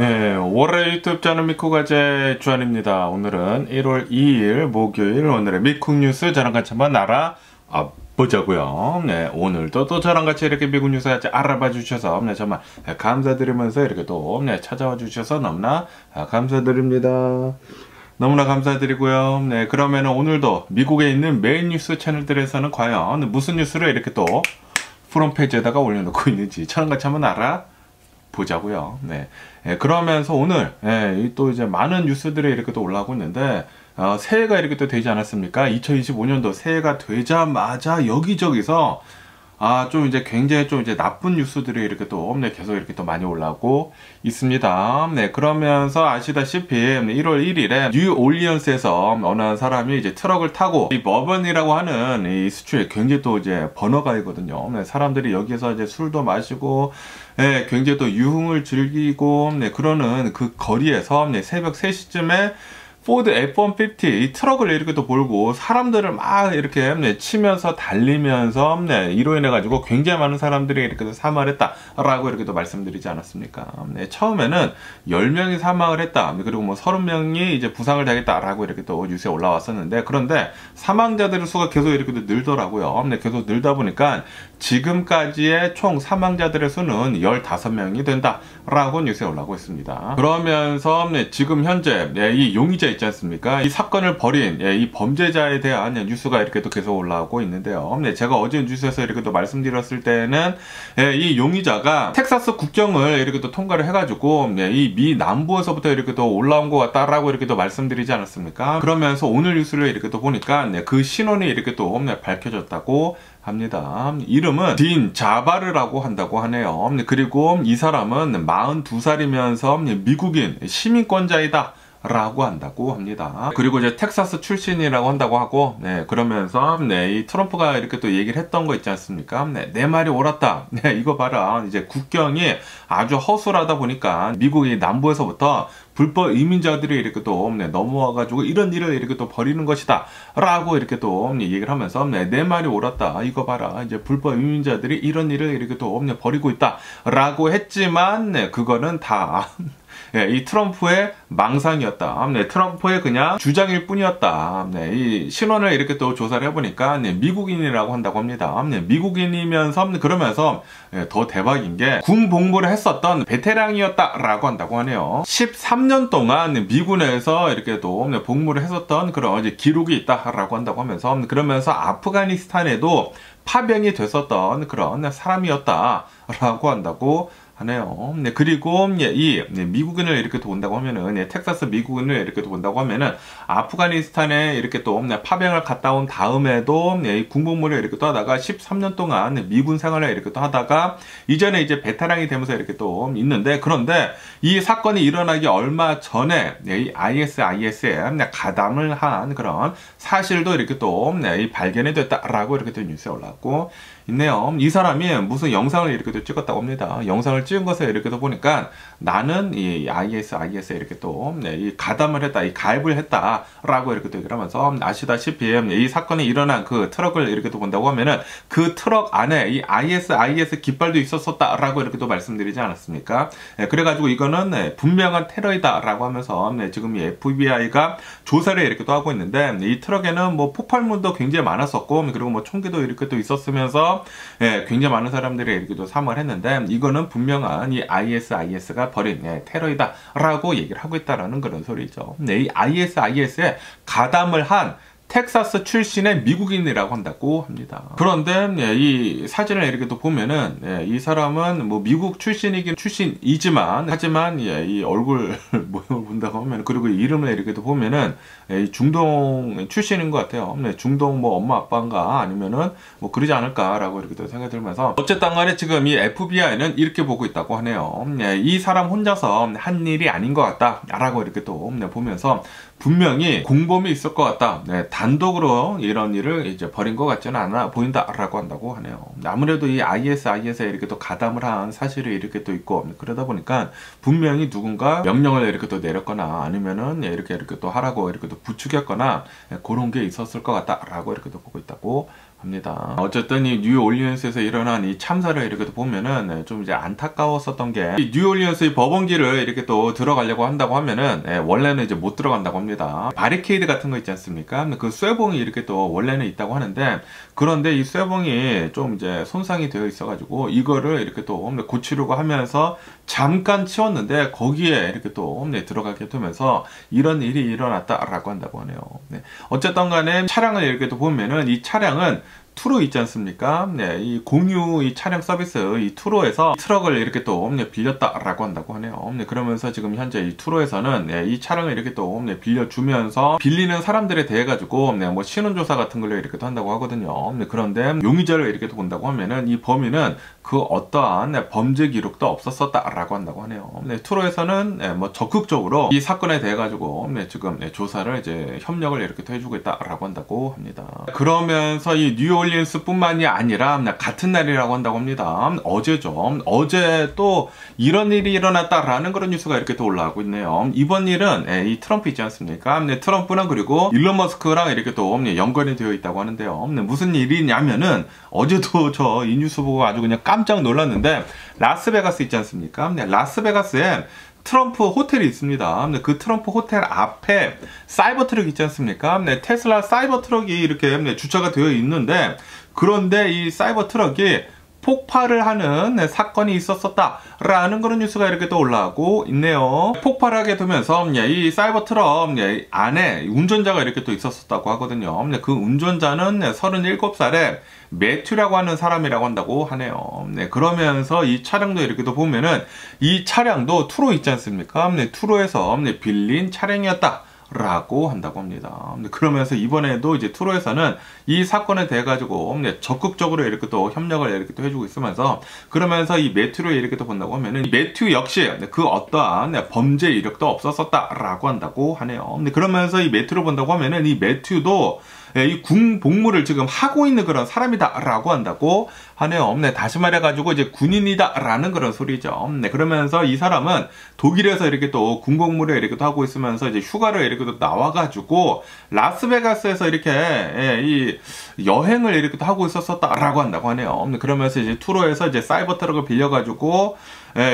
네, 월요일 유튜브 저는 미쿠가제 주한입니다. 오늘은 1월 2일 목요일 오늘의 미국 뉴스 저랑 같이 한번 알아보자고요. 네, 오늘도 또 저랑 같이 이렇게 미국 뉴스 같이 알아봐 주셔서 정말 감사드리면서 이렇게 또 찾아와 주셔서 너무나 감사드립니다. 너무나 감사드리고요. 네, 그러면 오늘도 미국에 있는 메인 뉴스 채널들에서는 과연 무슨 뉴스를 이렇게 또 프론페이지에다가 올려놓고 있는지 저랑 같이 한번 보자고요. 네. 그러면서 오늘 또 이제 많은 뉴스들이 이렇게 또 올라오고 있는데 새해가 이렇게 또 되지 않았습니까? 2025년도 새해가 되자마자 여기저기서 좀 이제 굉장히 좀 이제 나쁜 뉴스들이 이렇게 또 계속 이렇게 또 많이 올라오고 있습니다. 네, 그러면서 아시다시피 1월 1일에 뉴올리언스에서 어느 사람이 이제 트럭을 타고 이 버번이라고 하는 이 수출 굉장히 또 이제 번화가이거든요. 네, 사람들이 여기서 이제 술도 마시고 굉장히 또 유흥을 즐기고 그러는 그 거리에서 새벽 3시쯤에 포드 F-150 이 트럭을 이렇게 또 몰고 사람들을 막 이렇게 치면서 달리면서 이로 인해 가지고 굉장히 많은 사람들이 이렇게 또 사망을 했다라고 이렇게 또 말씀드리지 않았습니까? 처음에는 10명이 사망을 했다. 그리고 뭐 30명이 이제 부상을 당했다라고 이렇게 또 뉴스에 올라왔었는데, 그런데 사망자들의 수가 계속 이렇게 또 늘더라고요. 계속 늘다 보니까 지금까지의 총 사망자들의 수는 15명이 된다라고 뉴스에 올라오고 있습니다. 그러면서 지금 현재 이 용의자 있지 않습니까? 이 사건을 벌인 이 범죄자에 대한 뉴스가 이렇게 또 계속 올라오고 있는데요. 제가 어제 뉴스에서 이렇게 또 말씀드렸을 때는 이 용의자가 텍사스 국경을 이렇게 또 통과를 해가지고 이 미 남부에서부터 이렇게 또 올라온 것 같다라고 이렇게 또 말씀드리지 않았습니까? 그러면서 오늘 뉴스를 이렇게 또 보니까 그 신원이 이렇게 또 밝혀졌다고 합니다. 이름은 딘 자바르라고 한다고 하네요. 그리고 이 사람은 42살이면서 미국인 시민권자이다 라고 한다고 합니다. 그리고 이제 텍사스 출신이라고 한다고 하고, 그러면서 이 트럼프가 이렇게 또 얘기를 했던 거 있지 않습니까? 내 말이 옳았다. 이거 봐라. 이제 국경이 아주 허술하다 보니까 미국이 남부에서부터 불법 이민자들이 이렇게 또 넘어와가지고 이런 일을 이렇게 또 벌이는 것이다 라고 이렇게 또 얘기를 하면서 내 말이 옳았다. 이거 봐라. 이제 불법 이민자들이 이런 일을 이렇게 또 벌이고 있다 라고 했지만 그거는 다 이 트럼프의 망상이었다. 트럼프의 그냥 주장일 뿐이었다. 이 신원을 이렇게 또 조사를 해보니까 미국인이라고 한다고 합니다. 미국인이면서 그러면서 더 대박인 게 군 복무를 했었던 베테랑이었다라고 한다고 하네요. 13년 동안 미군에서 이렇게 또 복무를 했었던 그런 이제 기록이 있다라고 한다고 하면서 그러면서 아프가니스탄에도 파병이 됐었던 그런 사람이었다라고 한다고 하네요. 그리고 이 미국인을 이렇게 또 본다고 하면은 텍사스 미국인을 이렇게 또 본다고 하면은 아프가니스탄에 이렇게 또 파병을 갔다 온 다음에도 이 군복무를 이렇게 또 하다가 13년 동안 미군 생활을 이렇게 또 하다가 이전에 이제 베테랑이 되면서 이렇게 또 있는데, 그런데 이 사건이 일어나기 얼마 전에 이 ISIS에 가담을 한 그런 사실도 이렇게 또 발견이 됐다라고 이렇게 또 뉴스에 올라왔고 있네요. 이 사람이 무슨 영상을 이렇게 또 찍었다고 합니다. 영상을 찍은 것을 이렇게 또 보니까 나는 이 ISIS에 이렇게 또 이 가담을 했다, 이 가입을 했다라고 이렇게 또 얘기를 하면서, 아시다시피 이 사건이 일어난 그 트럭을 이렇게 또 본다고 하면은 그 트럭 안에 이 ISIS 깃발도 있었었다라고 이렇게 또 말씀드리지 않았습니까? 그래가지고 이거는 분명한 테러이다라고 하면서 지금 이 FBI가 조사를 이렇게 또 하고 있는데, 이 트럭에는 뭐 폭발물도 굉장히 많았었고 그리고 뭐 총기도 이렇게 또 있었으면서 굉장히 많은 사람들이 이렇게 또 사망을 했는데, 이거는 분명한 이 ISIS가 벌인 테러이다 라고 얘기를 하고 있다라는 그런 소리죠. 이 ISIS에 가담을 한 텍사스 출신의 미국인이라고 한다고 합니다. 그런데 이 사진을 이렇게 또 보면은 이 사람은 뭐 미국 출신이긴 출신이지만 하지만 이 얼굴 모형을 본다고 하면, 그리고 이름을 이렇게 또 보면은 이 중동 출신인 것 같아요. 중동 뭐 엄마 아빠인가 아니면은 뭐 그러지 않을까라고 이렇게 또 생각이 들면서, 어쨌든 간에 지금 이 FBI는 이렇게 보고 있다고 하네요. 이 사람 혼자서 한 일이 아닌 것 같다라고 이렇게 또 보면서 분명히 공범이 있을 것 같다. 단독으로 이런 일을 이제 벌인 것 같지는 않아 보인다라고 한다고 하네요. 아무래도 이 ISIS에 이렇게 또 가담을 한 사실이 이렇게 또 있고 그러다 보니까 분명히 누군가 명령을 이렇게 또 내렸거나 아니면은 이렇게 또 하라고 이렇게 또 부추겼거나 그런 게 있었을 것 같다라고 이렇게 또 보고 있다고 합니다. 어쨌든 이 뉴올리언스에서 일어난 이 참사를 이렇게 또 보면은 좀 이제 안타까웠었던 게, 이 뉴올리언스의 법원기를 이렇게 또 들어가려고 한다고 하면은 원래는 이제 못 들어간다고 합니다. 바리케이드 같은 거 있지 않습니까? 그 쇠봉이 이렇게 또 원래는 있다고 하는데, 그런데 이 쇠봉이 좀 이제 손상이 되어 있어가지고 이거를 이렇게 또 고치려고 하면서 잠깐 치웠는데 거기에 이렇게 또 들어가게 되면서 이런 일이 일어났다라고 한다고 하네요. 어쨌든 간에 차량을 이렇게 또 보면은 이 차량은 투로 있지 않습니까? 네, 이 공유 이 차량 서비스 이 투로에서 트럭을 이렇게 또 빌렸다라고 한다고 하네요. 그러면서 지금 현재 이 투로에서는 이 차량을 이렇게 또 빌려주면서 빌리는 사람들에 대해 가지고 뭐 신원조사 같은 걸 이렇게 또 한다고 하거든요. 그런데 용의자를 이렇게 또 본다고 하면은 이 범인은 그 어떠한 범죄 기록도 없었었다라고 한다고 하네요. 투로에서는 뭐 적극적으로 이 사건에 대해 가지고 지금 조사를 이제 협력을 이렇게 또 해주고 있다라고 한다고 합니다. 그러면서 이 뉴올리언스 뿐만이 아니라 같은 날이라고 한다고 합니다. 어제죠. 어제 또 이런 일이 일어났다라는 그런 뉴스가 이렇게 또 올라오고 있네요. 이번 일은 이 트럼프 있지 않습니까? 트럼프랑 그리고 일론 머스크랑 이렇게 또 연관이 되어 있다고 하는데요. 무슨 일이냐면은 어제도 저 이 뉴스 보고 아주 그냥 깜짝 놀랐는데, 라스베가스 있지 않습니까? 라스베가스에 트럼프 호텔이 있습니다. 그 트럼프 호텔 앞에 사이버 트럭 있지 않습니까? 테슬라 사이버 트럭이 이렇게 주차가 되어 있는데, 그런데 이 사이버 트럭이 폭발을 하는 사건이 있었었다라는 그런 뉴스가 이렇게 또 올라오고 있네요. 폭발하게 되면서 이 사이버 트럭 안에 운전자가 이렇게 또 있었었다고 하거든요. 그 운전자는 37살에 매튜라고 하는 사람이라고 한다고 하네요. 그러면서 이 차량도 이렇게 또 보면은 이 차량도 투로 있지 않습니까? 투로에서 빌린 차량이었다 라고 한다고 합니다. 그러면서 이번에도 이제 투로에서는 이 사건에 대해 가지고 적극적으로 이렇게 또 협력을 이렇게 또 해주고 있으면서, 그러면서 이 매튜를 이렇게 또 본다고 하면은 매튜 역시 그 어떠한 범죄 이력도 없었었다라고 한다고 하네요. 그러면서 이 매튜를 본다고 하면은 이 매튜도 이 군복무를 지금 하고 있는 그런 사람이다라고 한다고 하네요. 다시 말해가지고 이제 군인이다라는 그런 소리죠. 그러면서 이 사람은 독일에서 이렇게 또 군복무를 이렇게 또 하고 있으면서 이제 휴가를 이렇게 또 나와가지고 라스베가스에서 이렇게 이 여행을 이렇게 또 하고 있었다라고 한다고 하네요. 그러면서 이제 투로에서 이제 사이버 트럭을 빌려가지고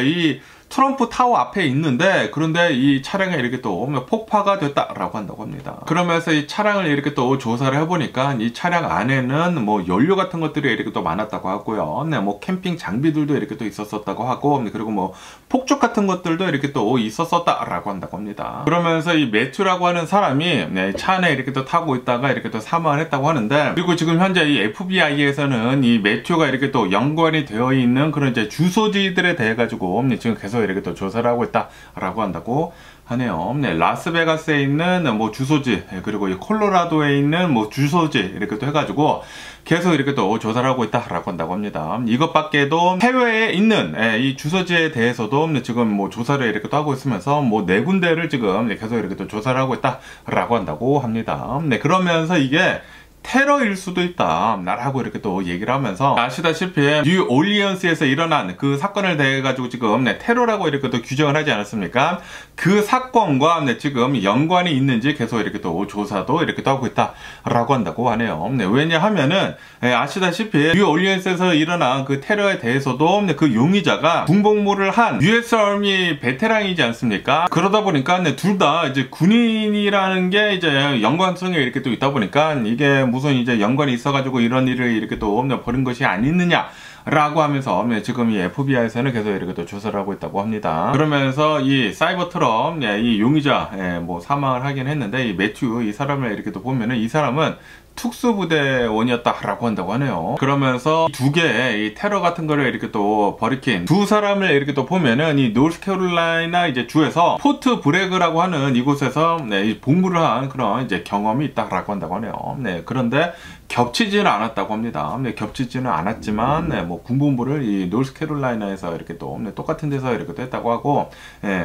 이 트럼프 타워 앞에 있는데, 그런데 이 차량에 이렇게 또 폭파가 됐다라고 한다고 합니다. 그러면서 이 차량을 이렇게 또 조사를 해보니까 이 차량 안에는 뭐 연료 같은 것들이 이렇게 또 많았다고 하고요. 뭐 캠핑 장비들도 이렇게 또 있었었다고 하고, 그리고 뭐 폭죽 같은 것들도 이렇게 또 있었었다라고 한다고 합니다. 그러면서 이 매튜라고 하는 사람이 차 안에 이렇게 또 타고 있다가 이렇게 또 사망을 했다고 하는데, 그리고 지금 현재 이 FBI에서는 이 매튜가 이렇게 또 연관이 되어 있는 그런 이제 주소지들에 대해 가지고 지금 계속 이렇게 또 조사를 하고 있다라고 한다고 하네요. 라스베가스에 있는 뭐 주소지, 그리고 이 콜로라도에 있는 뭐 주소지 이렇게 또 해가지고 계속 이렇게 또 조사를 하고 있다라고 한다고 합니다. 이것밖에도 해외에 있는 이 주소지에 대해서도 지금 뭐 조사를 이렇게 또 하고 있으면서 뭐 4군데를 지금 계속 이렇게 또 조사를 하고 있다라고 한다고 합니다. 그러면서 이게 테러일 수도 있다 라고 이렇게 또 얘기를 하면서, 아시다시피 뉴올리언스에서 일어난 그 사건을 대해 가지고 지금 테러라고 이렇게 또 규정을 하지 않았습니까? 그 사건과 지금 연관이 있는지 계속 이렇게 또 조사도 이렇게 또 하고 있다 라고 한다고 하네요. 왜냐하면은 아시다시피 뉴올리언스에서 일어난 그 테러에 대해서도 그 용의자가 군복무를 한 US 아미 베테랑이지 않습니까? 그러다 보니까 둘 다 이제 군인이라는 게 이제 연관성이 이렇게 또 있다 보니까 이게 무슨 이제 연관이 있어가지고 이런 일을 이렇게 또 벌인 것이 아니느냐 라고 하면서 지금 이 FBI에서는 계속 이렇게 또 조사를 하고 있다고 합니다. 그러면서 이 사이버 트럭 이 용의자 뭐 사망을 하긴 했는데, 이 매튜 이 사람을 이렇게 또 보면은 이 사람은 특수부대원이었다라고 한다고 하네요. 그러면서 두 개의 이 테러 같은 거를 이렇게 또 벌이킨 두 사람을 이렇게 또 보면은 이 노스캐롤라이나 이제 주에서 포트 브래그라고 하는 이곳에서 복무를 한 그런 이제 경험이 있다라고 한다고 하네요. 그런데 겹치지는 않았다고 합니다. 겹치지는 않았지만 뭐 군복무를 이 노스캐롤라이나에서 이렇게 또 똑같은 데서 이렇게 또 했다고 하고,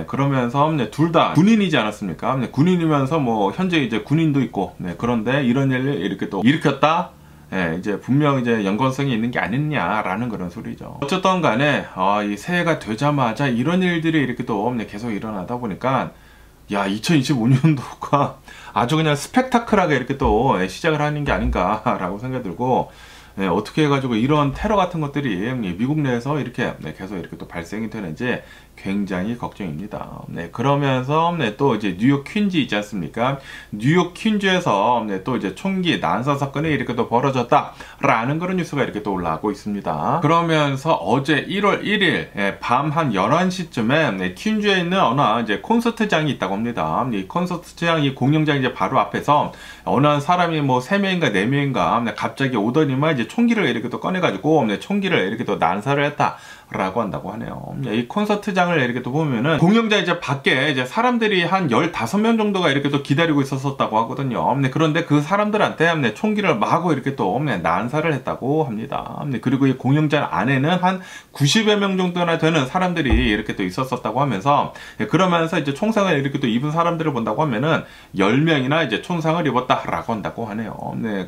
그러면서 둘 다 군인이지 않았습니까? 군인이면서 뭐 현재 이제 군인도 있고, 그런데 이런 일을 이렇게 또 일으켰다. 이제 분명 이제 연관성이 있는 게 아니냐라는 그런 소리죠. 어쨌든 간에 이 새해가 되자마자 이런 일들이 이렇게 또 계속 일어나다 보니까, 야, 2025년도가 아주 그냥 스펙타클하게 이렇게 또 시작을 하는 게 아닌가라고 생각이 들고, 어떻게 해가지고 이런 테러 같은 것들이 미국 내에서 이렇게 계속 이렇게 또 발생이 되는지 굉장히 걱정입니다. 그러면서 또 이제 뉴욕 퀸즈 있지 않습니까? 뉴욕 퀸즈에서 또 이제 총기 난사 사건이 이렇게 또 벌어졌다라는 그런 뉴스가 이렇게 또 올라오고 있습니다. 그러면서 어제 1월 1일 밤 한 11시쯤에 퀸즈에 있는 어느 이제 콘서트장이 있다고 합니다. 이 콘서트장, 이 공연장 이제 바로 앞에서 어느 한 사람이 뭐 3명인가 4명인가 갑자기 오더니만 이제 총기를 이렇게 또 꺼내가지고 총기를 이렇게 또 난사를 했다라고 한다고 하네요. 이 콘서트장을 이렇게 또 보면은 공연장 이제 밖에 이제 사람들이 한 15명 정도가 이렇게 또 기다리고 있었다고 하거든요. 그런데 그 사람들한테 총기를 마구 이렇게 또 난사를 했다고 합니다. 그리고 이 공연장 안에는 한 90여 명 정도나 되는 사람들이 이렇게 또 있었다고 하면서, 그러면서 이제 총상을 이렇게 또 입은 사람들을 본다고 하면은 10명이나 이제 총상을 입었다라고 한다고 하네요.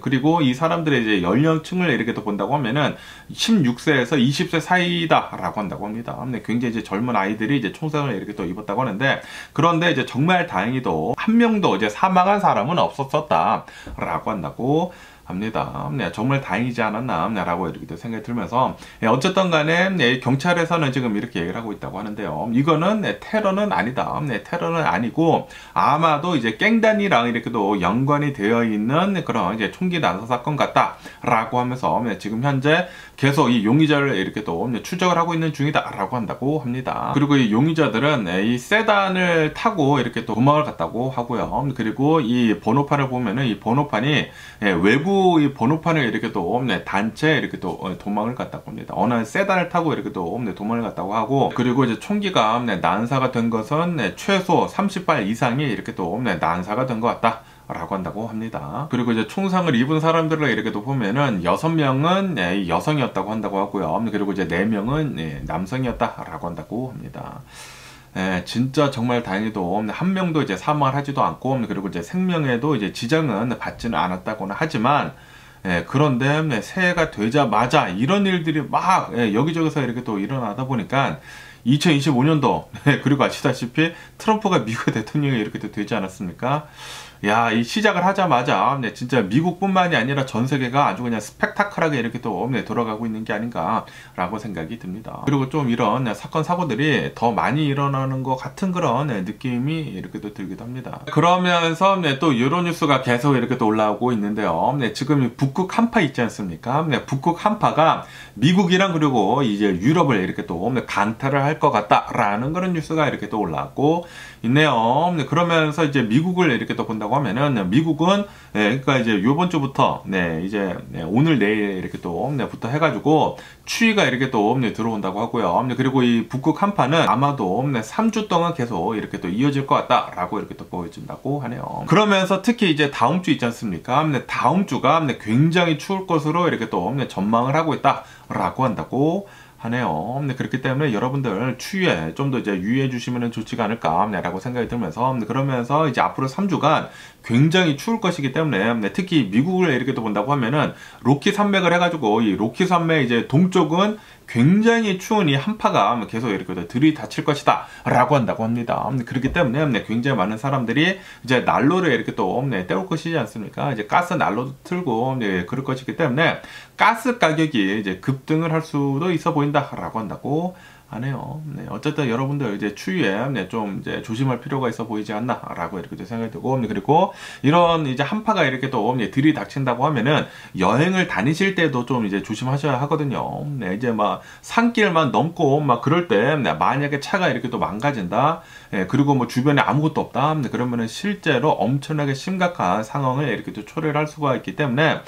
그리고 이 사람들의 이제 연령층을 이렇게 또 본다고 하면은 16세에서 20세 사이다라고 한다고 합니다. 굉장히 이제 젊은 아이들이 이제 총상을 이렇게 또 입었다고 하는데, 그런데 이제 정말 다행히도 한 명도 이제 사망한 사람은 없었다라고 한다고 합니다. 정말 다행이지 않았나 라고 이렇게 생각이 들면서, 어쨌든 간에 경찰에서는 지금 이렇게 얘기를 하고 있다고 하는데요. 이거는 테러는 아니다. 테러는 아니고 아마도 이제 갱단이랑 이렇게도 연관이 되어 있는 그런 이제 총기 난사 사건 같다라고 하면서 지금 현재 계속 이 용의자를 이렇게 또 추적을 하고 있는 중이다라고 한다고 합니다. 그리고 이 용의자들은 이 세단을 타고 이렇게 또 도망을 갔다고 하고요. 그리고 이 번호판을 보면은 이 번호판이 외부 이 번호판을 이렇게 또 단체 이렇게 또 도망을 갔다고 합니다. 어느 세단을 타고 이렇게 또 도망을 갔다고 하고, 그리고 이제 총기가 난사가 된 것은 최소 30발 이상이 이렇게 또 난사가 된 것 같다 라고 한다고 합니다. 그리고 이제 총상을 입은 사람들을 이렇게 또 보면은 6명은 여성이었다고 한다고 하고요. 그리고 이제 4명은 남성이었다라고 한다고 합니다. 진짜 정말 다행히도 한 명도 이제 사망을 하지도 않고, 그리고 이제 생명에도 이제 지장은 받지는 않았다고는 하지만, 그런데 새해가 되자마자 이런 일들이 막 여기저기서 이렇게 또 일어나다 보니까 2025년도 그리고 아시다시피 트럼프가 미국의 대통령이 이렇게 또 되지 않았습니까? 야, 이 시작을 하자마자 진짜 미국뿐만이 아니라 전 세계가 아주 그냥 스펙타클하게 이렇게 또 돌아가고 있는 게 아닌가라고 생각이 듭니다. 그리고 좀 이런 사건 사고들이 더 많이 일어나는 것 같은 그런 느낌이 이렇게 또 들기도 합니다. 그러면서 또 이런 뉴스가 계속 이렇게 또 올라오고 있는데요. 지금 북극 한파 있지 않습니까? 북극 한파가 미국이랑 그리고 이제 유럽을 이렇게 또 강타를 할 것 같다라는 그런 뉴스가 이렇게 또 올라오고 있네요. 그러면서 이제 미국을 이렇게 또 본다고 하면은 미국은 그러니까 이제 요번 주부터 이제 오늘 내일 이렇게 또 부터 해가지고 추위가 이렇게 또 들어온다고 하고요. 그리고 이 북극 한파는 아마도 3주 동안 계속 이렇게 또 이어질 것 같다라고 이렇게 또 보여진다고 하네요. 그러면서 특히 이제 다음 주 있지 않습니까? 다음 주가 굉장히 추울 것으로 이렇게 또 전망을 하고 있다라고 한다고 하네요. 그렇기 때문에 여러분들 추위에 좀 더 이제 유의해 주시면 좋지가 않을까라고 생각이 들면서, 그러면서 이제 앞으로 3주간 굉장히 추울 것이기 때문에 특히 미국을 이렇게 또 본다고 하면은 로키 산맥을 해가지고 이 로키 산맥 이제 동쪽은 굉장히 추운 이 한파가 계속 이렇게 들이닥칠 것이다 라고 한다고 합니다. 그렇기 때문에 굉장히 많은 사람들이 이제 난로를 이렇게 또 때울 것이지 않습니까? 이제 가스 난로도 틀고 그럴 것이기 때문에 가스 가격이 이제 급등을 할 수도 있어 보인다 라고 한다고 하네요. 어쨌든 여러분들 이제 추위에 좀 이제 조심할 필요가 있어 보이지 않나라고 이렇게 생각이 들고, 그리고 이런 이제 한파가 이렇게 또 들이닥친다고 하면은 여행을 다니실 때도 좀 이제 조심하셔야 하거든요. 이제 막 산길만 넘고 막 그럴 때 만약에 차가 이렇게 또 망가진다, 그리고 뭐 주변에 아무것도 없다, 그러면은 실제로 엄청나게 심각한 상황을 이렇게 또 초래할 수가 있기 때문에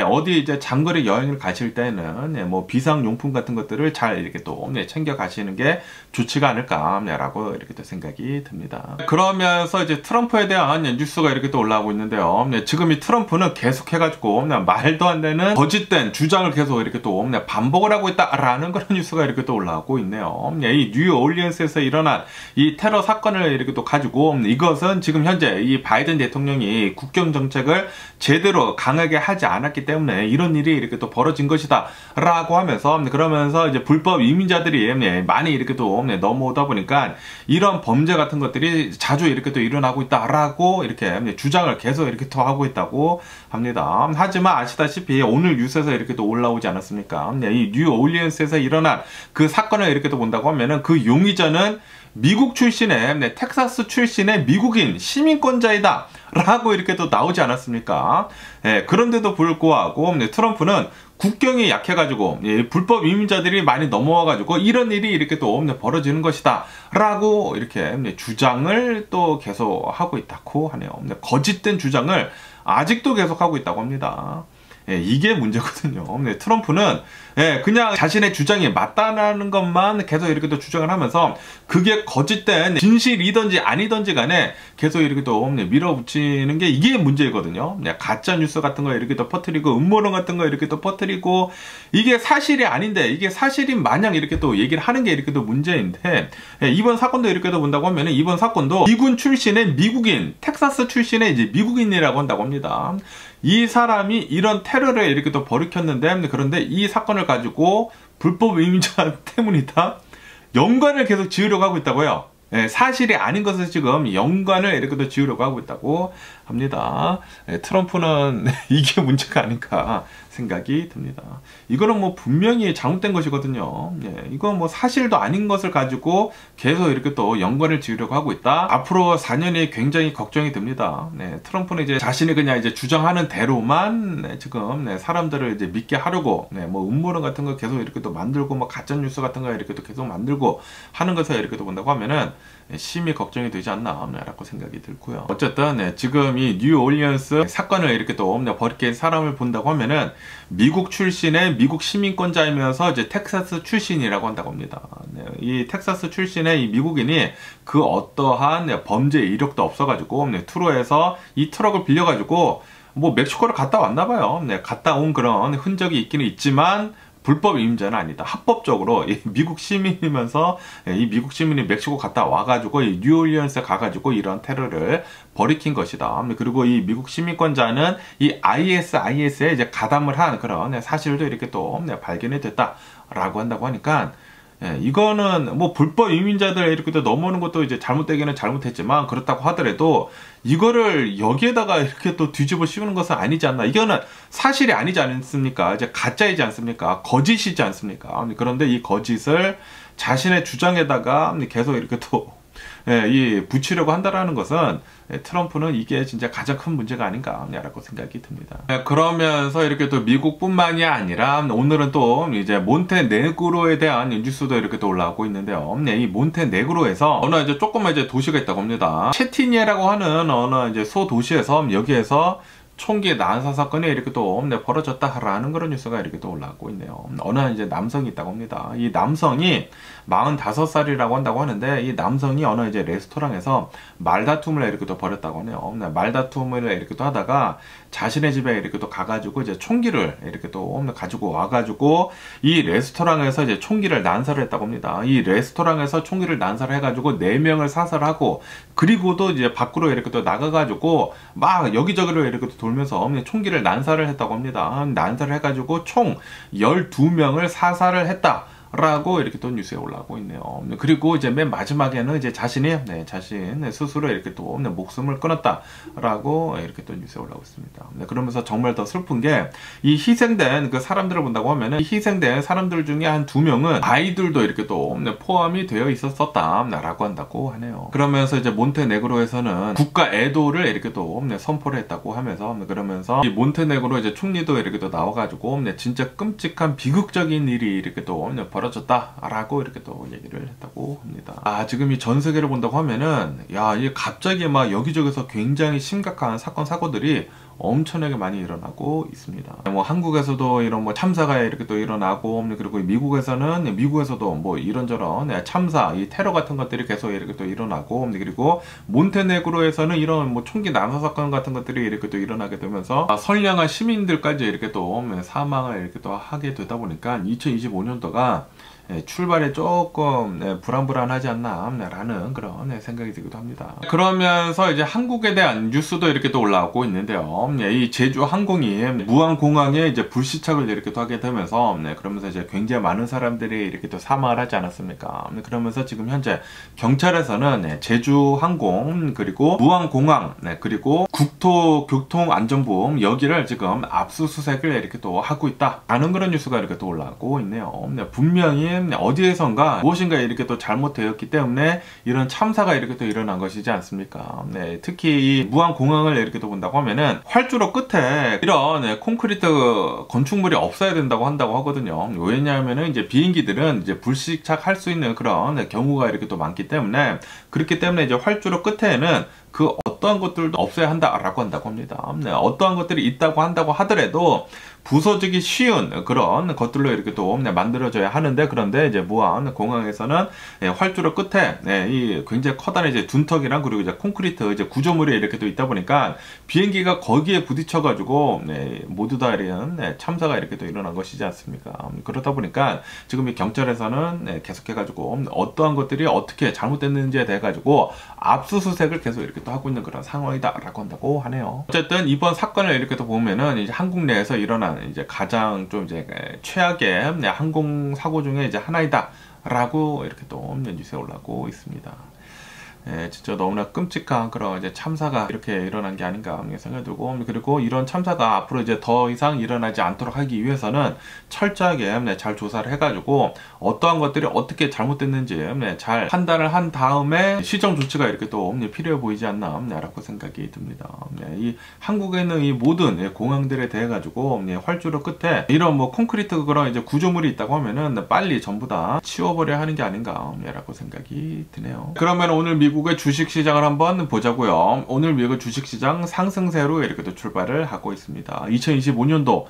어디 이제 장거리 여행을 가실 때는 뭐 비상용품 같은 것들을 잘 이렇게 또 챙겨 가시는 게 좋지가 않을까라고 이렇게 또 생각이 듭니다. 그러면서 이제 트럼프에 대한 뉴스가 이렇게 또 올라오고 있는데요. 지금 이 트럼프는 계속 해가지고 말도 안 되는 거짓된 주장을 계속 이렇게 또 반복을 하고 있다라는 그런 뉴스가 이렇게 또 올라오고 있네요. 이 뉴올리언스에서 일어난 이 테러 사건을 이렇게 또 가지고 이것은 지금 현재 이 바이든 대통령이 국경 정책을 제대로 강하게 하지 않았기 때문에 이런 일이 이렇게 또 또 벌어진 것이다 라고 하면서, 그러면서 이제 불법 이민자들이 많이 이렇게 또 넘어오다 보니까 이런 범죄 같은 것들이 자주 이렇게 또 일어나고 있다라고 이렇게 주장을 계속 이렇게 또 하고 있다고 합니다. 하지만 아시다시피 오늘 뉴스에서 이렇게 또 올라오지 않았습니까? 이 뉴올리언스에서 일어난 그 사건을 이렇게 또 본다고 하면은 그 용의자는 미국 출신의 텍사스 출신의 미국인 시민권자이다 라고 이렇게 또 나오지 않았습니까? 그런데도 불구하고 트럼프는 국경이 약해가지고 불법 이민자들이 많이 넘어와가지고 이런 일이 이렇게 또 벌어지는 것이다 라고 이렇게 주장을 또 계속 하고 있다고 하네요. 거짓된 주장을 아직도 계속 하고 있다고 합니다. 이게 문제거든요. 트럼프는 그냥 자신의 주장이 맞다라는 것만 계속 이렇게 또 주장을 하면서 그게 거짓된 진실이든지 아니든지 간에 계속 이렇게 또 밀어붙이는 게 이게 문제거든요. 가짜 뉴스 같은 거 이렇게 또 퍼뜨리고 음모론 같은 거 이렇게 또 퍼뜨리고 이게 사실이 아닌데 이게 사실인 마냥 이렇게 또 얘기를 하는 게 이렇게 또 문제인데, 이번 사건도 이렇게 또 본다고 하면은 이번 사건도 미군 출신의 미국인, 텍사스 출신의 이제 미국인이라고 한다고 합니다. 이 사람이 이런 테러를 이렇게 또 벌이켰는데, 그런데 이 사건을 가지고 불법 이민자 때문이다 연관을 계속 지으려고 하고 있다고요. 사실이 아닌 것을 지금 연관을 이렇게 또 지으려고 하고 있다고 합니다. 트럼프는 이게 문제가 아닐까 생각이 듭니다. 이거는 뭐 분명히 잘못된 것이거든요. 이건 뭐 사실도 아닌 것을 가지고 계속 이렇게 또 연관을 지으려고 하고 있다. 앞으로 4년이 굉장히 걱정이 됩니다. 트럼프는 이제 자신이 그냥 이제 주장하는 대로만 지금 사람들을 이제 믿게 하려고 뭐 음모론 같은 거 계속 이렇게 또 만들고 뭐 가짜 뉴스 같은 거 이렇게 또 계속 만들고 하는 것을 이렇게 또 본다고 하면은 심히 걱정이 되지 않나 라고 생각이 들고요. 어쨌든 지금 이 뉴올리언스 사건을 이렇게 또 벌이킨 사람을 본다고 하면은 미국 출신의 미국 시민권자이면서 이제 텍사스 출신이라고 한다고 합니다. 이 텍사스 출신의 이 미국인이 그 어떠한 범죄 이력도 없어가지고 트로에서 이 트럭을 빌려가지고 뭐 멕시코를 갔다 왔나봐요. 갔다 온 그런 흔적이 있기는 있지만 불법 이민자는 아니다. 합법적으로 미국 시민이면서 이 미국 시민이 멕시코 갔다 와가지고 이 뉴올리언스에 가가지고 이런 테러를 벌이킨 것이다. 그리고 이 미국 시민권자는 이 ISIS에 이제 가담을 한 그런 사실도 이렇게 또 발견이 됐다라고 한다고 하니까, 이거는 뭐 불법 이민자들 이렇게 또 넘어오는 것도 이제 잘못되기는 잘못했지만 그렇다고 하더라도 이거를 여기에다가 이렇게 또 뒤집어 씌우는 것은 아니지 않나. 이거는 사실이 아니지 않습니까? 이제 가짜이지 않습니까? 거짓이지 않습니까? 그런데 이 거짓을 자신의 주장에다가 계속 이렇게 또 붙이려고 한다라는 것은 트럼프는 이게 진짜 가장 큰 문제가 아닌가라고 생각이 듭니다. 그러면서 이렇게 또 미국뿐만이 아니라 오늘은 또 이제 몬테네그로에 대한 뉴스도 이렇게 또 올라오고 있는데요. 이 몬테네그로에서 어느 이제 조그만 이제 도시가 있다고 합니다. 체티니에라고 하는 어느 이제 소도시에서 여기에서 총기 난사 사건이 이렇게 또 벌어졌다라는 그런 뉴스가 이렇게 또 올라오고 있네요. 어느 이제 남성이 있다고 합니다. 이 남성이 45살이라고 한다고 하는데, 이 남성이 어느 이제 레스토랑에서 말다툼을 이렇게 또 벌였다고 하네요. 말다툼을 이렇게 또 하다가 자신의 집에 이렇게 또 가가지고 이제 총기를 이렇게 또 가지고 와가지고 이 레스토랑에서 이제 총기를 난사를 했다고 합니다. 이 레스토랑에서 총기를 난사를 해가지고 4명을 사살하고, 그리고도 이제 밖으로 이렇게 또 나가가지고 막 여기저기로 이렇게 또 돌면서 총기를 난사를 했다고 합니다. 난사를 해가지고 총 12명을 사살을 했다 라고 이렇게 또 뉴스에 올라오고 있네요. 그리고 이제 맨 마지막에는 이제 자신 스스로 이렇게 또 목숨을 끊었다라고 이렇게 또 뉴스에 올라오고 있습니다. 그러면서 정말 더 슬픈 게 이 희생된 그 사람들을 본다고 하면은 이 희생된 사람들 중에 한 2명은 아이들도 이렇게 또 포함이 되어 있었다라고 한다고 하네요. 그러면서 이제 몬테네그로에서는 국가 애도를 이렇게 또 선포를 했다고 하면서, 그러면서 이 몬테네그로 이제 총리도 이렇게 또 나와가지고 진짜 끔찍한 비극적인 일이 이렇게 또 벌어졌다라고 이렇게 또 얘기를 했다고 합니다. 지금 이 전 세계를 본다고 하면은 이 갑자기 막 여기저기서 굉장히 심각한 사건 사고들이 엄청나게 많이 일어나고 있습니다. 뭐 한국에서도 이런 뭐 참사가 이렇게 또 일어나고, 그리고 미국에서도 뭐 이런저런 참사, 이 테러 같은 것들이 계속 이렇게 또 일어나고, 그리고 몬테네그로에서는 이런 뭐 총기 난사 사건 같은 것들이 이렇게 또 일어나게 되면서 선량한 시민들까지 이렇게 또 사망을 이렇게 또 하게 되다 보니까 2025년도가 출발이 조금 불안불안하지 않나 라는 그런 생각이 들기도 합니다. 그러면서 이제 한국에 대한 뉴스도 이렇게 또 올라오고 있는데요. 이 제주 항공이 무안공항에 이제 불시착을 이렇게 또 하게 되면서 그러면서 이제 굉장히 많은 사람들이 이렇게 또 사망을 하지 않았습니까? 그러면서 지금 현재 경찰에서는 제주 항공 그리고 무안공항 그리고 국토교통안전부 여기를 지금 압수수색을 이렇게 또 하고 있다 라는 그런 뉴스가 이렇게 또 올라오고 있네요. 분명히 어디에선가 무엇인가 이렇게 또 잘못되었기 때문에 이런 참사가 이렇게 또 일어난 것이지 않습니까? 특히 이 무안공항을 이렇게 또 본다고 하면은 활주로 끝에 이런 콘크리트 건축물이 없어야 된다고 한다고 하거든요. 왜냐하면은 이제 비행기들은 이제 불시착할 수 있는 그런 경우가 이렇게 또 많기 때문에 그렇기 때문에 이제 활주로 끝에는 그 어떠한 것들도 없어야 한다라고 한다고 합니다. 어떠한 것들이 있다고 한다고 하더라도 부서지기 쉬운 그런 것들로 이렇게 또 만들어져야 하는데, 그런데 이제 무안 공항에서는 활주로 끝에 이 굉장히 커다란 이제 둔턱이랑 그리고 이제 콘크리트 이제 구조물이 이렇게 또 있다 보니까 비행기가 거기에 부딪혀 가지고 모두 다 이런 참사가 이렇게 또 일어난 것이지 않습니까? 그러다 보니까 지금 이 경찰에서는 계속해 가지고 어떠한 것들이 어떻게 잘못됐는지에 대해 가지고 압수수색을 계속 이렇게 또 하고 있는 그런 상황이다라고 한다고 하네요. 어쨌든 이번 사건을 이렇게 또 보면은 이제 한국 내에서 일어난 이제 가장 좀 이제 최악의 항공 사고 중에 이제 하나이다라고 이렇게 또 뉴스에 올라오고 있습니다. 진짜 너무나 끔찍한 그런 이제 참사가 이렇게 일어난 게 아닌가 생각이 들고, 그리고 이런 참사가 앞으로 이제 더 이상 일어나지 않도록 하기 위해서는 철저하게 잘 조사를 해가지고 어떠한 것들이 어떻게 잘못됐는지 잘 판단을 한 다음에 시정 조치가 이렇게 또 필요해 보이지 않나라고 생각이 듭니다. 이 한국에 있는 이 모든 공항들에 대해 가지고 활주로 끝에 이런 뭐 콘크리트 그런 이제 구조물이 있다고 하면은 빨리 전부 다 치워버려야 하는 게 아닌가라고 생각이 드네요. 그러면 오늘 미국의 주식시장을 한번 보자고요. 오늘 미국 주식시장 상승세로 이렇게 또 출발을 하고 있습니다. 2025년도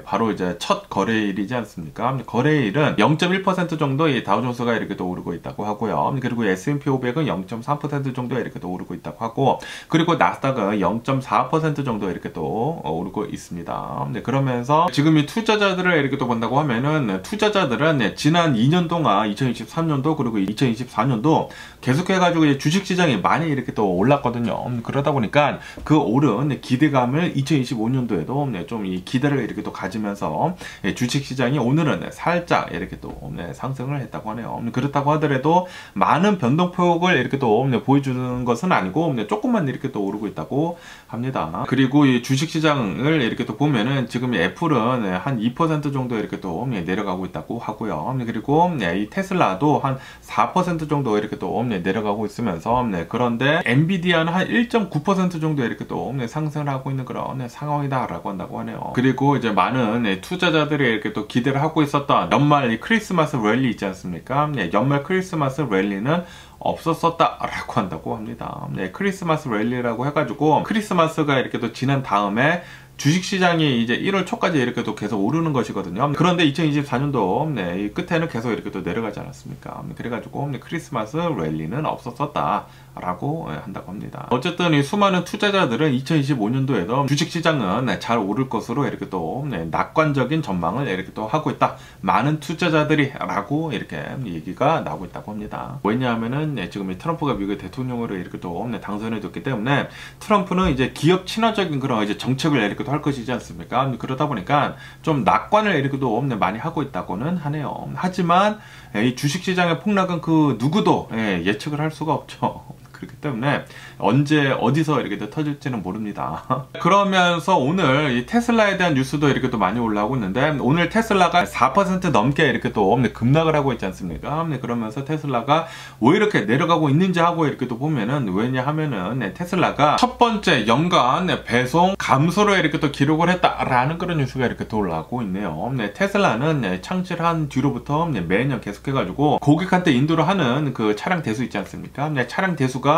바로 이제 첫 거래일이지 않습니까? 거래일은 0.1% 정도 이 다우존스가 이렇게 또 오르고 있다고 하고요. 그리고 S&P 500은 0.3% 정도 이렇게 또 오르고 있다고 하고, 그리고 나스닥은 0.4% 정도 이렇게 또 오르고 있습니다. 그러면서 지금 이 투자자들을 이렇게 또 본다고 하면은 투자자들은 지난 2년 동안 2023년도 그리고 2024년도 계속해가지고 주식시장이 많이 이렇게 또 올랐거든요. 그러다 보니까 그 오른 기대감을 2025년도에도 좀 이 기대를 이렇게 또 가지면서 주식시장이 오늘은 살짝 이렇게 또 상승을 했다고 하네요. 그렇다고 하더라도 많은 변동폭을 이렇게 또 보여주는 것은 아니고 조금만 이렇게 또 오르고 있다고 합니다. 그리고 이 주식시장을 이렇게 또 보면은 지금 애플은 한 2% 정도 이렇게 또 내려가고 있다고 하고요. 그리고 이 테슬라도 한 4% 정도 이렇게 또 내려가고 있으면서 그런데 엔비디아는 한 1.9% 정도 이렇게 또 상승을 하고 있는 그런 상황이다라고 한다고 하네요. 그리고 이제 많은 투자자들이 이렇게 또 기대를 하고 있었던 연말 이 크리스마스 랠리 있지 않습니까? 연말 크리스마스 랠리는 없었었다라고 한다고 합니다. 크리스마스 랠리라고 해가지고 크리스마스가 이렇게 또 지난 다음에 주식시장이 이제 1월 초까지 이렇게 또 계속 오르는 것이거든요. 그런데 2024년도 이 끝에는 계속 이렇게 또 내려가지 않았습니까? 그래가지고 크리스마스 랠리는 없었었다라고 한다고 합니다. 어쨌든 이 수많은 투자자들은 2025년도에도 주식시장은 잘 오를 것으로 이렇게 또 낙관적인 전망을 이렇게 또 하고 있다. 많은 투자자들이 라고 이렇게 얘기가 나오고 있다고 합니다. 왜냐하면은 지금 이 트럼프가 미국의 대통령으로 이렇게 또 당선이 됐기 때문에 트럼프는 이제 기업 친화적인 그런 이제 정책을 이렇게 할 것이지 않습니까? 그러다 보니까 좀 낙관을 이렇게도 많이 하고 있다고는 하네요. 하지만 이 주식시장의 폭락은 그 누구도 예측을 할 수가 없죠. 그렇기 때문에 언제 어디서 이렇게 또 터질지는 모릅니다. 그러면서 오늘 이 테슬라에 대한 뉴스도 이렇게 또 많이 올라오고 있는데, 오늘 테슬라가 4% 넘게 이렇게 또 급락을 하고 있지 않습니까? 그러면서 테슬라가 왜 이렇게 내려가고 있는지 하고 이렇게 또 보면은, 왜냐하면은 테슬라가 첫 번째 연간 배송 감소를 이렇게 또 기록을 했다라는 그런 뉴스가 이렇게 또 올라오고 있네요. 테슬라는 창시를 한 뒤로부터 매년 계속해가지고 고객한테 인도를 하는 그 차량 대수 있지 않습니까? 차량 대수가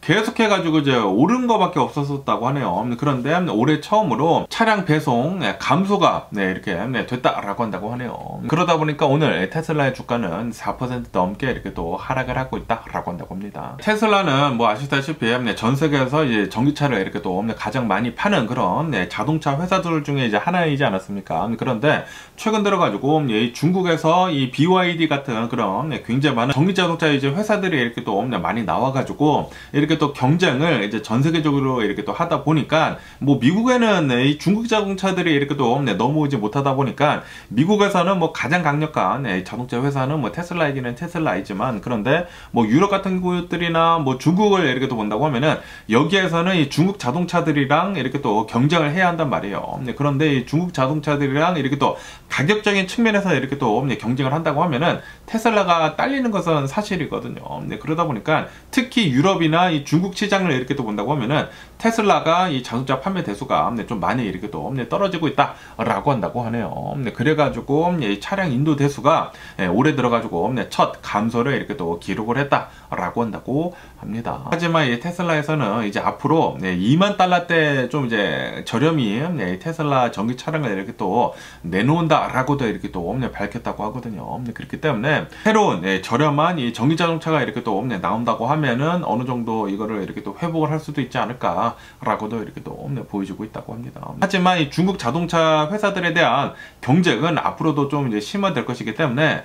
계속해가지고 이제 오른 거밖에 없었다고 하네요. 그런데 올해 처음으로 차량 배송 감소가 이렇게 됐다라고 한다고 하네요. 그러다 보니까 오늘 테슬라의 주가는 4% 넘게 이렇게 또 하락을 하고 있다라고 한다고 합니다. 테슬라는 뭐 아시다시피 전 세계에서 이제 전기차를 이렇게 또 가장 많이 파는 그런 자동차 회사들 중에 이제 하나이지 않았습니까? 그런데 최근 들어가지고 이 중국에서 이 BYD 같은 그런 굉장히 많은 전기자동차 이제 회사들이 이렇게 또 많이 나와가지고 이렇게 또 경쟁을 이제 전 세계적으로 이렇게 또 하다 보니까 뭐 미국에는 이 중국 자동차들이 이렇게 또 넘어오지 못하다 보니까 미국에서는 뭐 가장 강력한 자동차 회사는 뭐 테슬라이기는 테슬라이지만 그런데 뭐 유럽 같은 곳들이나 뭐 중국을 이렇게 또 본다고 하면은 여기에서는 이 중국 자동차들이랑 이렇게 또 경쟁을 해야 한단 말이에요. 그런데 이 중국 자동차들이랑 이렇게 또 가격적인 측면에서 이렇게 또 경쟁을 한다고 하면은 테슬라가 딸리는 것은 사실이거든요. 그러다 보니까 특히 유럽이나 이 중국 시장을 이렇게 또 본다고 하면은 테슬라가 이 자동차 판매 대수가 좀 많이 이렇게 또 떨어지고 있다라고 한다고 하네요. 그래가지고 이 차량 인도 대수가 올해 들어가지고 첫 감소를 이렇게 또 기록을 했다라고 한다고 합니다. 하지만 이 테슬라에서는 이제 앞으로 2만 달러대 좀 이제 저렴이 테슬라 전기 차량을 이렇게 또 내놓는다라고도 이렇게 또 밝혔다고 하거든요. 그렇기 때문에 새로운 저렴한 이 전기 자동차가 이렇게 또 나온다고 하면은 어느 정도 이거를 이렇게 또 회복을 할 수도 있지 않을까라고도 이렇게 또 보여주고 있다고 합니다. 하지만 이 중국 자동차 회사들에 대한 경쟁은 앞으로도 좀 이제 심화될 것이기 때문에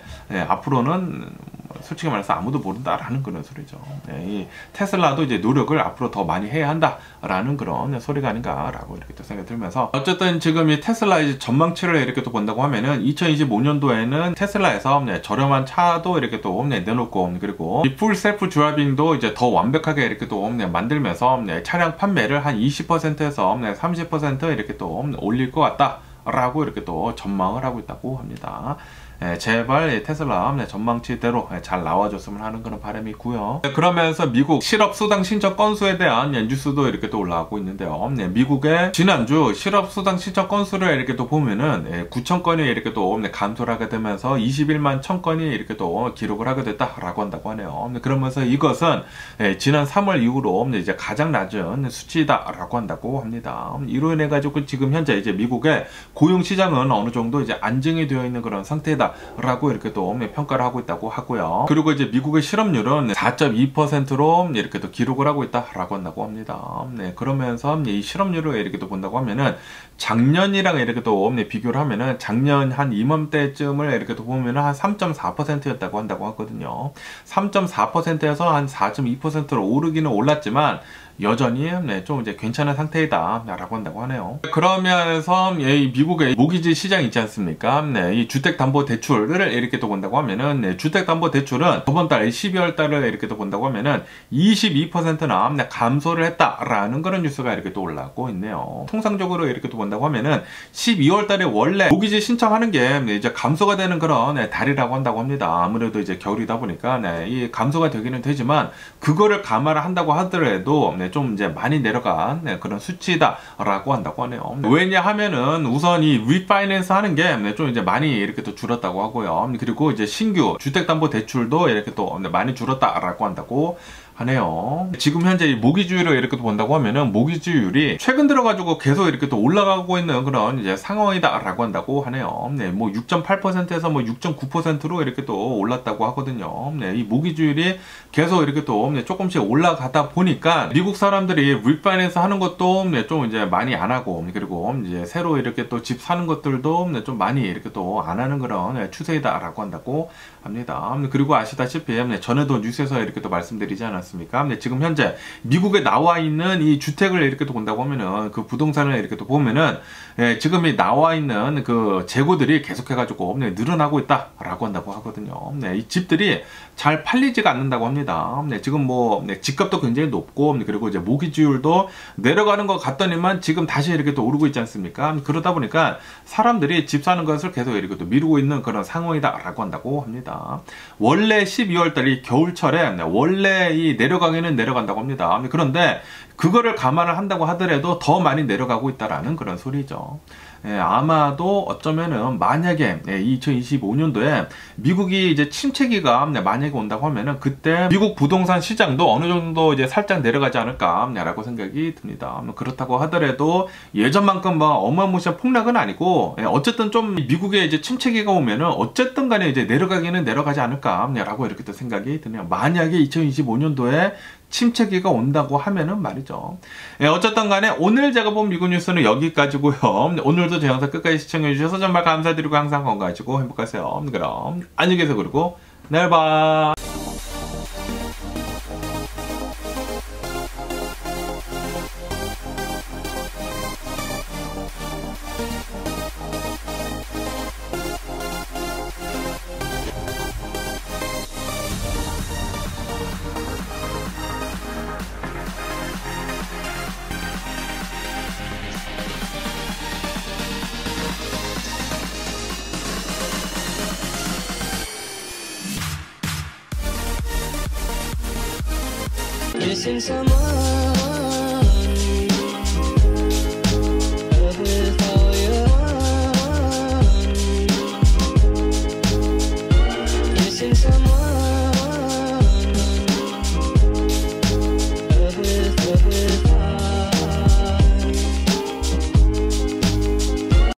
앞으로는 솔직히 말해서 아무도 모른다라는 그런 소리죠. 이 테슬라도 이제 노력을 앞으로 더 많이 해야 한다라는 그런 소리가 아닌가라고 이렇게 또 생각이 들면서 어쨌든 지금 이 테슬라 이제 전망치를 이렇게 또 본다고 하면은 2025년도에는 테슬라에서 저렴한 차도 이렇게 또 내놓고 그리고 이 풀 셀프 드라이빙도 이제 더 완벽하게 이렇게 또 만들면서 차량 판매를 한 20%에서 30% 이렇게 또 올릴 것 같다라고 이렇게 또 전망을 하고 있다고 합니다. 제발 테슬라 전망치대로 잘 나와줬으면 하는 그런 바람이 있고요. 그러면서 미국 실업수당 신청 건수에 대한 뉴스도 이렇게 또 올라오고 있는데요. 미국의 지난주 실업수당 신청 건수를 이렇게 또 보면은 9천 건이 이렇게 또 감소를 하게 되면서 21만 1,000건이 이렇게 또 기록을 하게 됐다라고 한다고 하네요. 그러면서 이것은 지난 3월 이후로 이제 가장 낮은 수치다라고 한다고 합니다. 이로 인해 가지고 지금 현재 이제 미국의 고용 시장은 어느 정도 이제 안정이 되어 있는 그런 상태다. 라고 이렇게 또 평가를 하고 있다고 하고요. 그리고 이제 미국의 실업률은 4.2%로 이렇게 또 기록을 하고 있다라고 한다고 합니다. 그러면서 이 실업률을 이렇게 또 본다고 하면은 작년이랑 이렇게 또 비교를 하면은 작년 한 이맘때쯤을 이렇게 또 보면은 한 3.4%였다고 한다고 하거든요. 3.4%에서 한 4.2%로 오르기는 올랐지만 여전히 좀 이제 괜찮은 상태이다 라고 한다고 하네요. 그러면서 이 미국의 모기지 시장 있지 않습니까? 이 주택담보대출을 이렇게 또 본다고 하면은 주택담보대출은 저번 달 12월 달을 이렇게 또 본다고 하면은 22%나 감소를 했다라는 그런 뉴스가 이렇게 또 올라오고 있네요. 통상적으로 이렇게 또 본다고 하면은 12월 달에 원래 모기지 신청하는 게 이제 감소가 되는 그런 달이라고 한다고 합니다. 아무래도 이제 겨울이다 보니까 이 감소가 되기는 되지만 그거를 감안을 한다고 하더라도 좀 이제 많이 내려간 그런 수치다라고 한다고 하네요. 왜냐하면은 우선 이 리파이낸스 하는 게 좀 이제 많이 이렇게 또 줄었다고 하고요. 그리고 이제 신규 주택담보대출도 이렇게 또 많이 줄었다라고 한다고 하네요. 지금 현재 이 모기지율을 이렇게 또 본다고 하면은 모기지율이 최근 들어가지고 계속 이렇게 또 올라가고 있는 그런 이제 상황이다라고 한다고 하네요. 뭐 6.8%에서 뭐 6.9%로 이렇게 또 올랐다고 하거든요. 이 모기지율이 계속 이렇게 또 조금씩 올라가다 보니까 미국 사람들이 리파이낸스 하는 것도 좀 이제 많이 안 하고 그리고 이제 새로 이렇게 또 집 사는 것들도 좀 많이 이렇게 또 안 하는 그런 추세이다라고 한다고 합니다. 그리고 아시다시피 전에도 뉴스에서 이렇게 또 말씀드리지 않았습니까? 지금 현재 미국에 나와 있는 이 주택을 이렇게 또 본다고 하면은 그 부동산을 이렇게 또 보면은 지금 이 나와 있는 그 재고들이 계속해가지고 늘어나고 있다라고 한다고 하거든요. 이 집들이 잘 팔리지가 않는다고 합니다. 지금 뭐 집값도 굉장히 높고 그리고 이제 모기지율도 내려가는 것 같더니만 지금 다시 이렇게 또 오르고 있지 않습니까? 그러다 보니까 사람들이 집 사는 것을 계속 이렇게 또 미루고 있는 그런 상황이다라고 한다고 합니다. 원래 12월 달이 겨울철에 원래 이 내려가기는 내려간다고 합니다. 그런데 그거를 감안을 한다고 하더라도 더 많이 내려가고 있다라는 그런 소리죠. 아마도 어쩌면은 만약에 2025년도에 미국이 이제 침체기가 만약에 온다고 하면은 그때 미국 부동산 시장도 어느 정도 이제 살짝 내려가지 않을까라고 생각이 듭니다. 그렇다고 하더라도 예전만큼 뭐 어마무시한 폭락은 아니고 어쨌든 좀 미국에 이제 침체기가 오면은 어쨌든 간에 이제 내려가기는 내려가지 않을까라고 이렇게 또 생각이 드네요. 만약에 2025년도에 침체기가 온다고 하면은 말이죠. 어쨌든 간에 오늘 제가 본 미국 뉴스는 여기까지고요. 오늘도 제 영상 끝까지 시청해 주셔서 정말 감사드리고 항상 건강하시고 행복하세요. 그럼 안녕히 계세요. 그리고 내일 봐. Missing someone